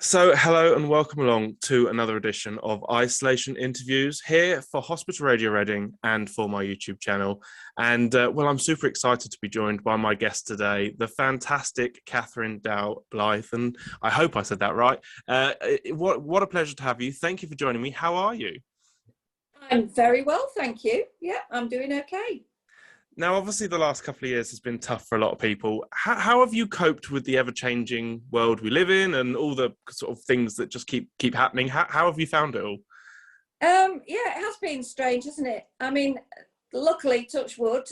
So, hello and welcome along to another edition of Isolation Interviews here for Hospital Radio Reading and for my YouTube channel. And I'm super excited to be joined by my guest today, the fantastic Katherine Dow Blyton. I hope I said that right. What a pleasure to have you. Thank you for joining me. How are you? I'm very well, thank you. Yeah, I'm doing okay. Now, obviously, the last couple of years has been tough for a lot of people. How have you coped with the ever-changing world we live in and all the sort of things that just keep happening? How have you found it all? Yeah, it has been strange, hasn't it? I mean, luckily, touch wood,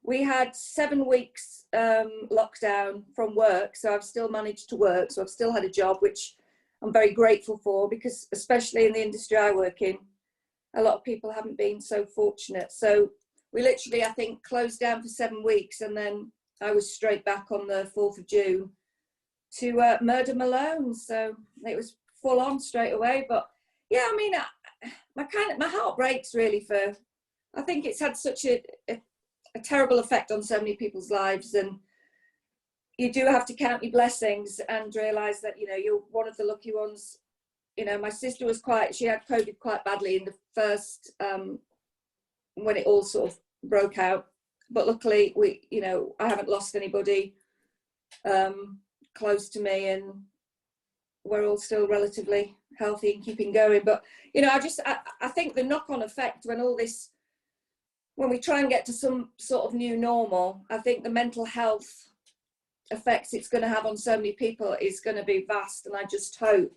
we had 7 weeks lockdown from work, so I've still managed to work. So I've still had a job, which I'm very grateful for, because especially in the industry I work in, a lot of people haven't been so fortunate. So we literally, I think, closed down for 7 weeks, and then I was straight back on the 4th of June to murder Malone. So it was full on straight away. But yeah, I mean, my heart breaks really for. I think it's had such a terrible effect on so many people's lives, and you do have to count your blessings and realise that you're one of the lucky ones. My sister she had COVID quite badly in the first. When it all sort of broke out, but luckily I haven't lost anybody close to me, and we're all still relatively healthy and keeping going. But I think the knock-on effect when we try and get to some sort of new normal, I think the mental health effects it's going to have on so many people is going to be vast, and I just hope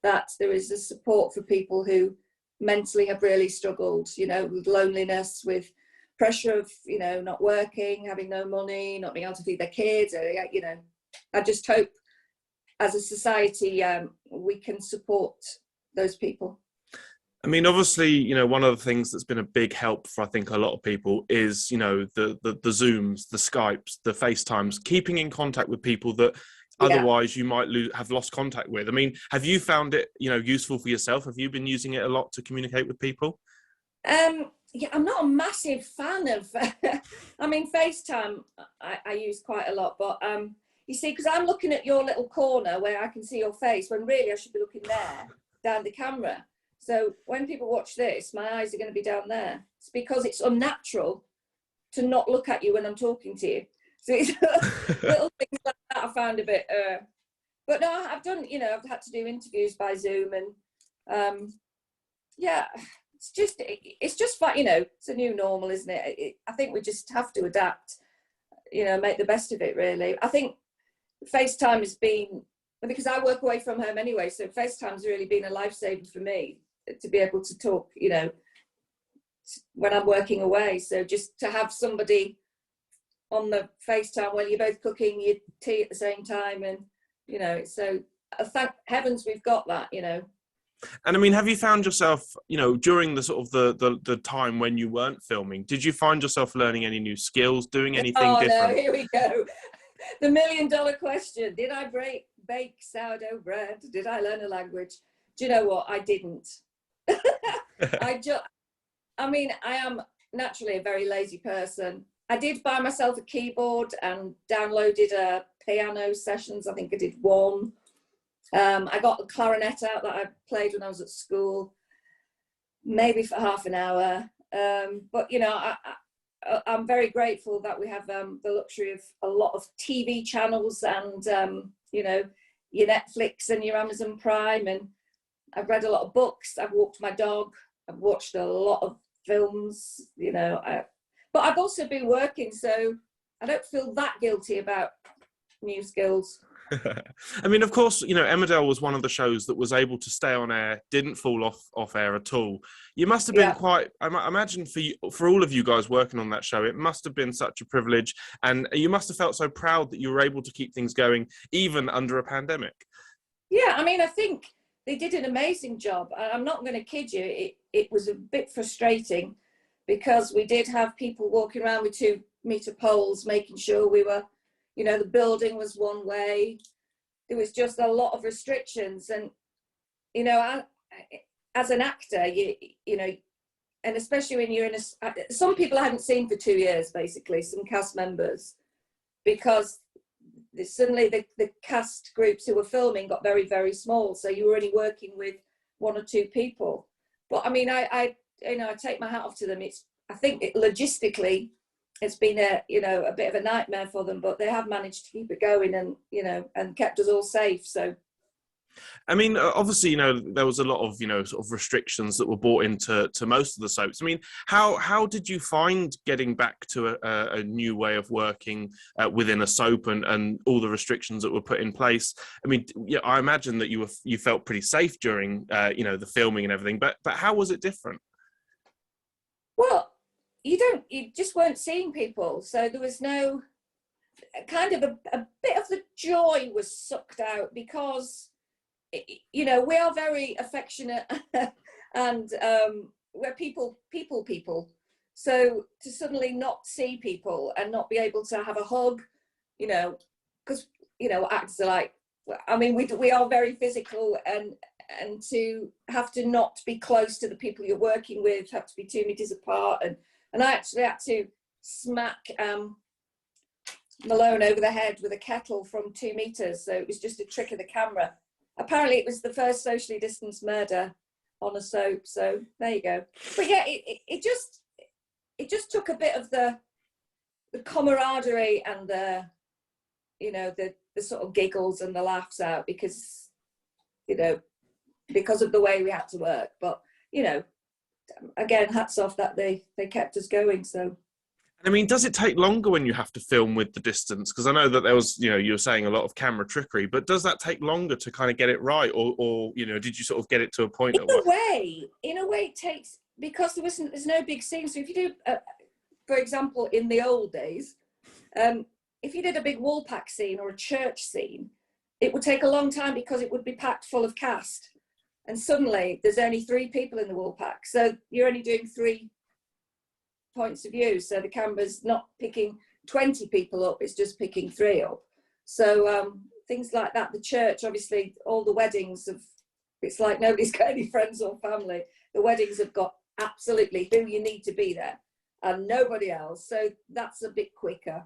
that there is a support for people who mentally have really struggled, with loneliness, with pressure of, not working, having no money, not being able to feed their kids. I just hope as a society we can support those people. I mean, obviously, one of the things that's been a big help for, I think, a lot of people is, the Zooms, the Skypes, the FaceTimes, keeping in contact with people that otherwise you might have lost contact with. I mean, have you found it, useful for yourself? Have you been using it a lot to communicate with people? Yeah, I'm not a massive fan of, I mean, FaceTime I use quite a lot, but you see, because I'm looking at your little corner where I can see your face, when really I should be looking there, down the camera. So when people watch this, my eyes are going to be down there. It's because it's unnatural to not look at you when I'm talking to you. So it's little things like that I found a bit, but no, I've done, I've had to do interviews by Zoom, and yeah, it's just fun, it's a new normal, isn't it? I think we just have to adapt, make the best of it, really. I think FaceTime has been, because I work away from home anyway, so FaceTime's really been a lifesaver for me to be able to talk, when I'm working away. So just to have somebody on the FaceTime while you're both cooking your tea at the same time, and so thank heavens we've got that. And I mean, have you found yourself, during the sort of the time when you weren't filming, did you find yourself learning any new skills, doing anything different? No, here we go. The $1 million question: did I bake sourdough bread? Did I learn a language? Do you know what? I didn't. I mean, I am naturally a very lazy person. I did buy myself a keyboard and downloaded piano sessions. I think I did one. I got the clarinet out that I played when I was at school, maybe for half an hour. But I'm very grateful that we have the luxury of a lot of TV channels and your Netflix and your Amazon Prime. And I've read a lot of books. I've walked my dog. I've watched a lot of films. But I've also been working, so I don't feel that guilty about new skills. I mean, of course, Emmerdale was one of the shows that was able to stay on air, didn't fall off air at all. You must have been quite, I imagine for all of you guys working on that show, it must have been such a privilege, and you must have felt so proud that you were able to keep things going, even under a pandemic. Yeah, I mean, I think they did an amazing job. I'm not going to kid you, it was a bit frustrating, because we did have people walking around with 2-meter poles, making sure we were, the building was one way. There was just a lot of restrictions. And, as an actor, and especially when you're in some people I hadn't seen for 2 years, basically, some cast members, because suddenly the cast groups who were filming got very, very small. So you were only working with 1 or 2 people. But I mean, I take my hat off to them. I think logistically, it's been a bit of a nightmare for them, but they have managed to keep it going and, and kept us all safe. So. I mean, obviously, there was a lot of, sort of restrictions that were brought into most of the soaps. I mean, how did you find getting back to a new way of working within a soap and all the restrictions that were put in place? I mean, yeah, I imagine that you felt pretty safe during, the filming and everything, but how was it different? Well, you just weren't seeing people. So there was no kind of a bit of the joy was sucked out because, we are very affectionate and we're people. So to suddenly not see people and not be able to have a hug, because, actors are like, I mean, we are very physical and to have to not be close to the people you're working with, have to be 2 meters apart. And I actually had to smack Malone over the head with a kettle from 2 meters. So it was just a trick of the camera. Apparently it was the first socially distanced murder on a soap. So there you go. But yeah, it just took a bit of the camaraderie and the sort of giggles and the laughs out because of the way we had to work. But, again, hats off that they kept us going. So. I mean, does it take longer when you have to film with the distance? Because I know that there was, you were saying a lot of camera trickery, but does that take longer to kind of get it right? Or did you sort of get it to a point? In a way, it takes, because there's no big scene. So if you do, for example, in the old days, if you did a big wall pack scene or a church scene, it would take a long time because it would be packed full of cast. And suddenly there's only 3 people in the wall pack. So you're only doing 3 points of view. So the camera's not picking 20 people up, it's just picking 3 up. So things like that. The church, obviously, all the weddings it's like nobody's got any friends or family. The weddings have got absolutely who you need to be there and nobody else. So that's a bit quicker.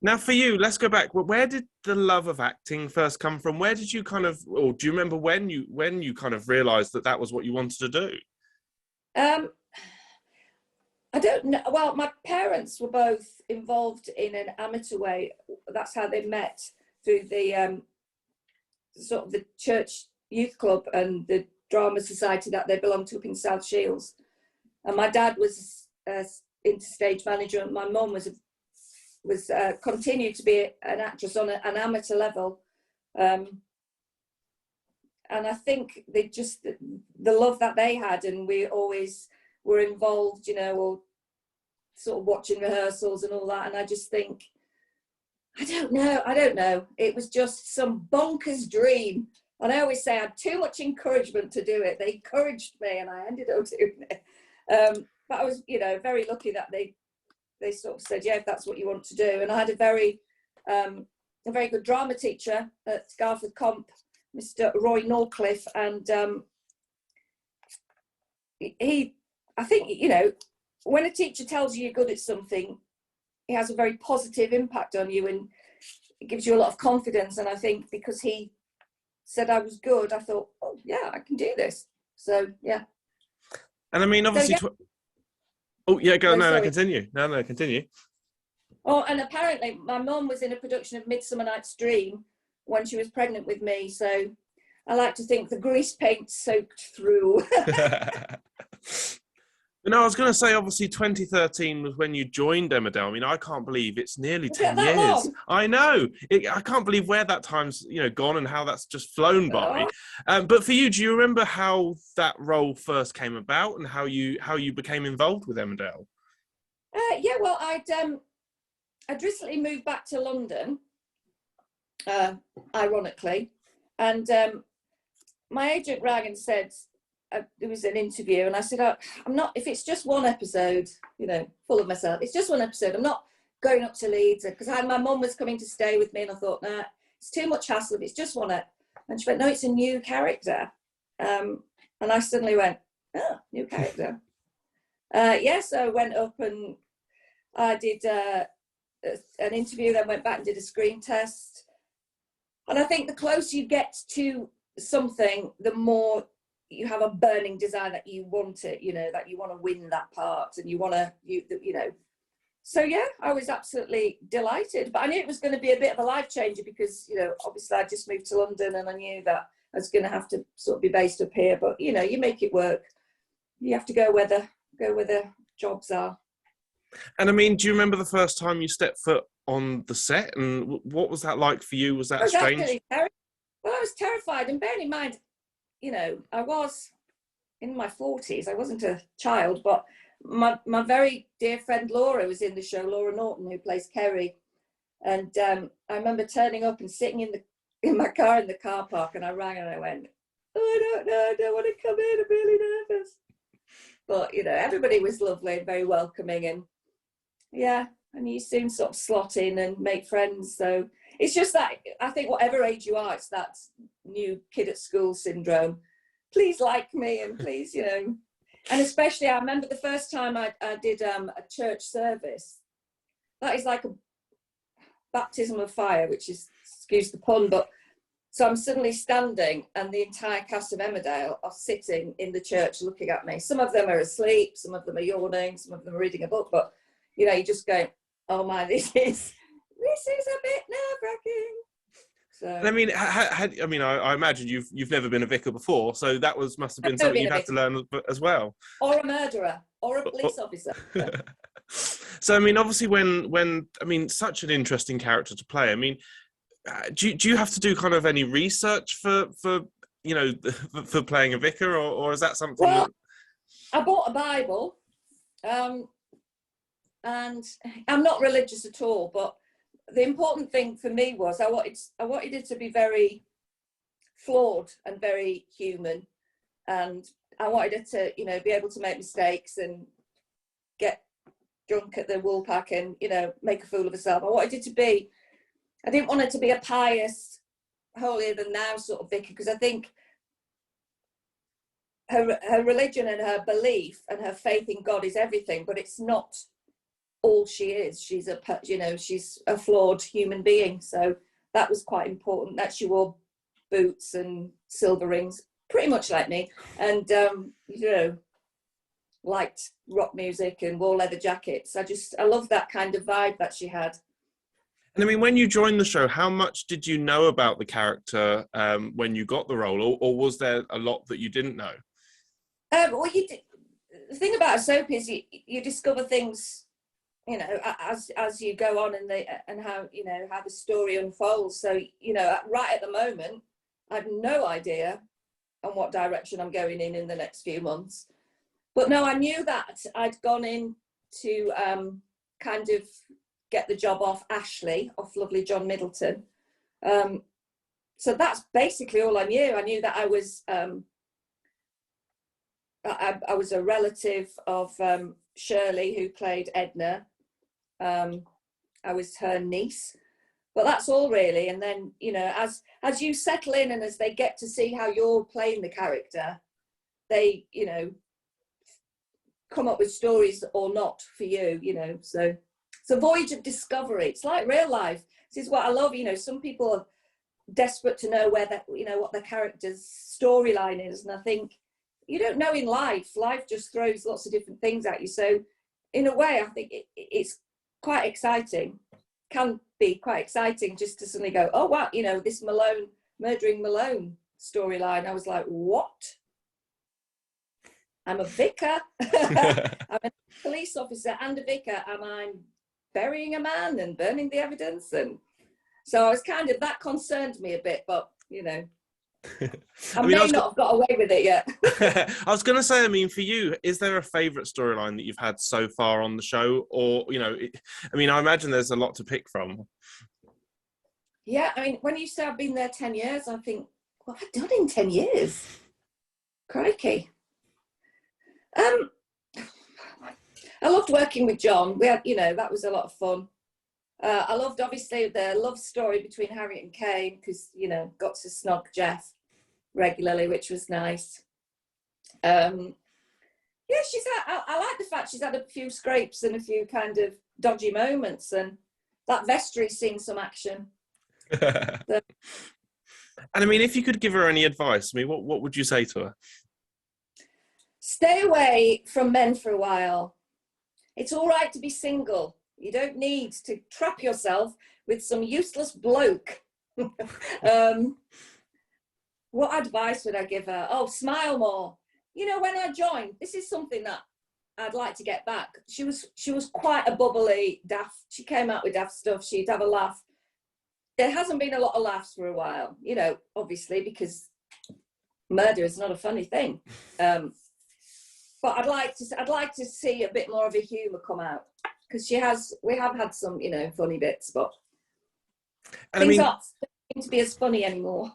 Now, for you, let's go back. Where did the love of acting first come from? Where did you or do you remember when you kind of realised that was what you wanted to do? I don't know. Well, my parents were both involved in an amateur way. That's how they met, through the sort of the church youth club and the drama society that they belonged to up in South Shields. And my dad was into stage manager, and my mum was continued to be an actress on an amateur level. And I think the love that they had, and we always were involved, or sort of watching rehearsals and all that. And I just think, I don't know. It was just some bonkers dream. And I always say I had too much encouragement to do it. They encouraged me and I ended up doing it. But I was, very lucky that they sort of said, yeah, if that's what you want to do. And I had a very good drama teacher at Garforth Comp, Mr. Roy Norcliffe. And I think, when a teacher tells you you're good at something, it has a very positive impact on you and it gives you a lot of confidence. And I think because he said I was good, I thought, oh, yeah, I can do this. So, yeah. And I mean, obviously... Oh, yeah, go. No, continue. No, continue. Oh, and apparently my mum was in a production of Midsummer Night's Dream when she was pregnant with me. So I like to think the grease paint soaked through. I was going to say, obviously, 2013 was when you joined Emmerdale. I mean, I can't believe it's nearly 10 years. Long? I know. I can't believe where that time's, gone and how that's just flown by. But for you, do you remember how that role first came about and how you became involved with Emmerdale? Yeah, well, I'd recently moved back to London, ironically, and my agent rang and said, there was an interview and I said, I'm not, if it's just one episode, full of myself, it's just one episode, I'm not going up to Leeds, because my mum was coming to stay with me and I thought, nah, it's too much hassle if it's just one. And she went, no, it's a new character. And I suddenly went, oh, new character. So I went up and I did an interview, then went back and did a screen test. And I think the closer you get to something, the more you have a burning desire that you want it, you know, that you want to win that part, and you want to, you know. So yeah, I was absolutely delighted, but I knew it was going to be a bit of a life changer because, you know, obviously I just moved to London and I knew that I was going to have to sort of be based up here, but you know, you make it work. You have to go where the jobs are. And I mean, do you remember the first time you stepped foot on the set, and what was that like for you? Was that strange? Well, I was terrified, and bearing in mind, you know, I was in my 40s. I wasn't a child, but my very dear friend Laura was in the show, Laura Norton, who plays Kerry. And I remember turning up and sitting in my car in the car park, and I rang and I went, oh, I don't want to come in, I'm really nervous. But, you know, everybody was lovely and very welcoming, and yeah, and you soon sort of slot in and make friends. So it's just that, I think whatever age you are, it's that new kid at school syndrome. Please like me, and please, you know. And especially, I remember the first time I did a church service. That is like a baptism of fire, which is, excuse the pun, but so I'm suddenly standing and the entire cast of Emmerdale are sitting in the church looking at me. Some of them are asleep, some of them are yawning, some of them are reading a book, but you know, you just go, oh my, this is a bit nerve-wracking. So, I mean, I imagine you've never been a vicar before, so that must have been something you've had to learn as well. Or a murderer, or a police officer. So, I mean, obviously, when I mean, such an interesting character to play. I mean, do you have to do kind of any research for you know for playing a vicar, or is that something? Well, I bought a Bible, and I'm not religious at all, but the important thing for me was I wanted it to be very flawed and very human, and I wanted it to, you know, be able to make mistakes and get drunk at the Woolpack and, you know, make a fool of herself. I wanted it to be, I didn't want it to be a pious, holier than thou sort of vicar, because I think her religion and her belief and her faith in God is everything, but it's not all she is. She's she's a flawed human being. So that was quite important, that she wore boots and silver rings, pretty much like me, and you know, liked rock music and wore leather jackets. I love that kind of vibe that she had. And I mean, when you joined the show, how much did you know about the character when you got the role, or was there a lot that you didn't know? Well, the thing about a soap is you discover things, you know, as you go on, and how, you know, how the story unfolds. So, you know, right at the moment, I have no idea on what direction I'm going in the next few months. But no, I knew that I'd gone in to kind of get the job off Ashley, off lovely John Middleton. So that's basically all I knew. I knew that I was a relative of Shirley, who played Edna. I was her niece, but that's all really. And then, you know, as you settle in and as they get to see how you're playing the character, they, you know, come up with stories or not for you, you know. So it's a voyage of discovery. It's like real life. This is what I love. You know, some people are desperate to know where that, you know, what their character's storyline is, and I think you don't know in life. Life just throws lots of different things at you. So in a way, I think it's quite exciting. Can be quite exciting just to suddenly go, oh wow, you know, this murdering Malone storyline. I was like, what? I'm a vicar. I'm a police officer and a vicar, and I'm burying a man and burning the evidence. And so I was kind of, that concerned me a bit, but you know, I may not have got away with it yet. I was going to say, I mean, for you, is there a favourite storyline that you've had so far on the show? Or, you know, I mean, I imagine there's a lot to pick from. Yeah, I mean, when you say I've been there 10 years, I think, what have I done in 10 years? Crikey. I loved working with John. We had, you know, that was a lot of fun. I loved, obviously, the love story between Harriet and Kane, because, you know, got to snog Jeff regularly, which was nice. Yeah, I like the fact she's had a few scrapes and a few kind of dodgy moments, and that vestry's seen some action. And I mean, if you could give her any advice, I mean, what would you say to her? Stay away from men for a while. It's all right to be single. You don't need to trap yourself with some useless bloke. What advice would I give her? Oh, smile more. You know, when I joined, this is something that I'd like to get back. She was quite a bubbly, daft. She came out with daft stuff. She'd have a laugh. There hasn't been a lot of laughs for a while, you know, obviously, because murder is not a funny thing. But I'd like to see a bit more of a humour come out, because we have had some, you know, funny bits, but things aren't seem to be as funny anymore.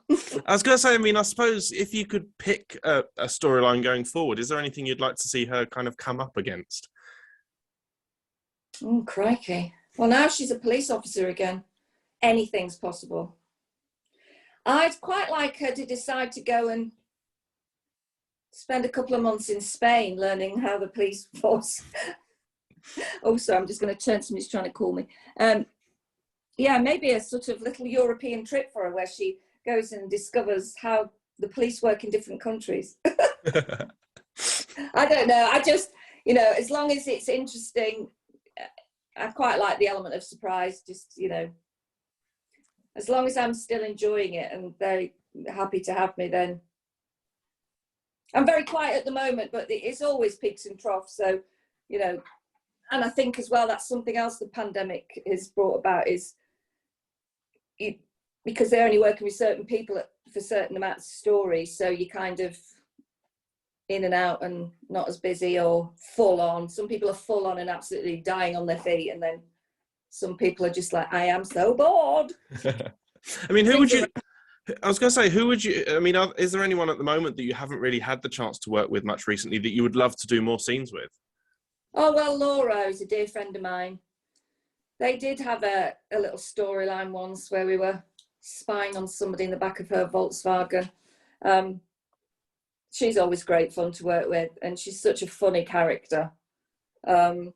I was going to say, I mean, I suppose if you could pick a storyline going forward, is there anything you'd like to see her kind of come up against? Oh, crikey. Well, now she's a police officer again. Anything's possible. I'd quite like her to decide to go and spend a couple of months in Spain learning how the police force. Oh, sorry, I'm just going to turn. Somebody's trying to call me. Yeah, maybe a sort of little European trip for her where she goes and discovers how the police work in different countries. I don't know. I just, you know, as long as it's interesting, I quite like the element of surprise. Just, you know, as long as I'm still enjoying it and they're happy to have me, then I'm very quiet at the moment, but it's always peaks and troughs. So, you know, and I think as well, that's something else the pandemic has brought about is because they're only working with certain people for certain amounts of stories. So you kind of in and out and not as busy or full on. Some people are full on and absolutely dying on their feet. And then some people are just like, I am so bored. I mean, I was going to say, who would you, I mean, is there anyone at the moment that you haven't really had the chance to work with much recently that you would love to do more scenes with? Oh, well, Laura is a dear friend of mine. They did have a little storyline once where we were spying on somebody in the back of her Volkswagen. She's always great fun to work with, and she's such a funny character. So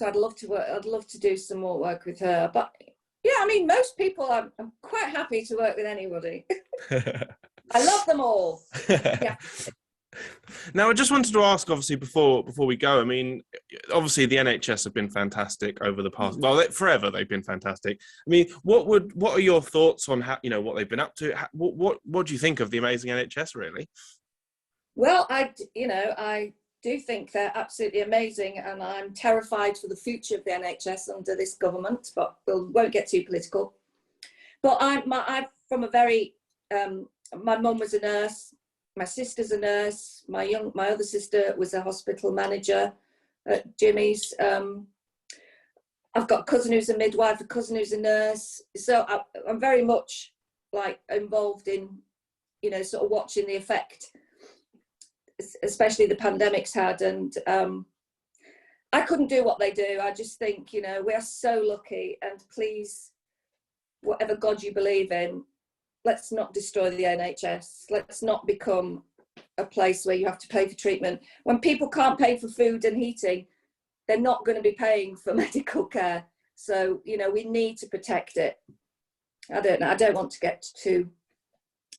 I'd love to do some more work with her. But yeah, I mean, most people, I'm quite happy to work with anybody. I love them all. Yeah. Now, I just wanted to ask, obviously, before we go, I mean, obviously the NHS have been fantastic over the past, well, forever they've been fantastic. I mean, what are your thoughts on how, you know, what they've been up to? What do you think of the amazing NHS, really? Well, I do think they're absolutely amazing, and I'm terrified for the future of the NHS under this government, but we won't get too political. But I'm from a very, my mum was a nurse. My sister's a nurse. My other sister was a hospital manager at Jimmy's. I've got a cousin who's a midwife, a cousin who's a nurse. So I'm very much like involved in, you know, sort of watching the effect, especially the pandemic's had. And I couldn't do what they do. I just think, you know, we are so lucky, and please, whatever God you believe in, let's not destroy the NHS. Let's not become a place where you have to pay for treatment. When people can't pay for food and heating, they're not going to be paying for medical care. So, you know, we need to protect it. I don't know. I don't want to get too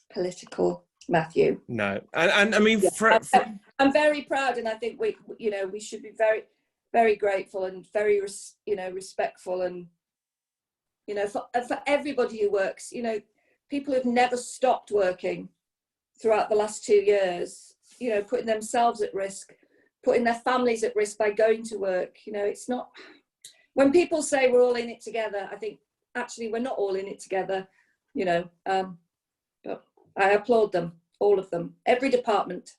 political, Matthew. No. And I mean, yeah, I'm very proud, and I think we should be very, very grateful and very, respectful, and, you know, for everybody who works, you know, people who've never stopped working throughout the last 2 years, you know, putting themselves at risk, putting their families at risk by going to work. You know, it's not, when people say we're all in it together, I think actually we're not all in it together, you know, but I applaud them, all of them, every department.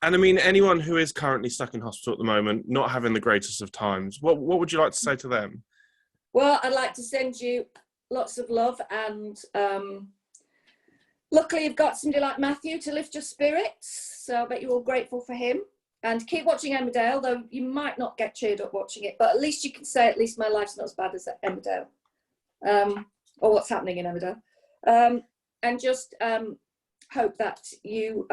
And I mean, anyone who is currently stuck in hospital at the moment, not having the greatest of times, what would you like to say to them? Well, I'd like to send you lots of love, and luckily you've got somebody like Matthew to lift your spirits, so I bet you're all grateful for him. And keep watching Emmerdale, though you might not get cheered up watching it, but at least you can say, at least my life's not as bad as Emmerdale, or what's happening in Emmerdale. And just hope that you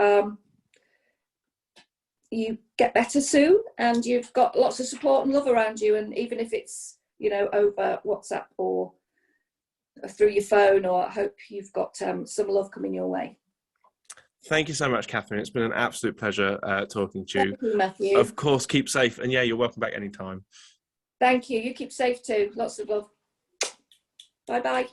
get better soon, and you've got lots of support and love around you. And even if it's, you know, over WhatsApp or through your phone, or I hope you've got some love coming your way. Thank you so much, Katherine. It's been an absolute pleasure talking to you. Thank you, Matthew. Of course, keep safe. And yeah, you're welcome back anytime. Thank you. You keep safe too. Lots of love. Bye-bye.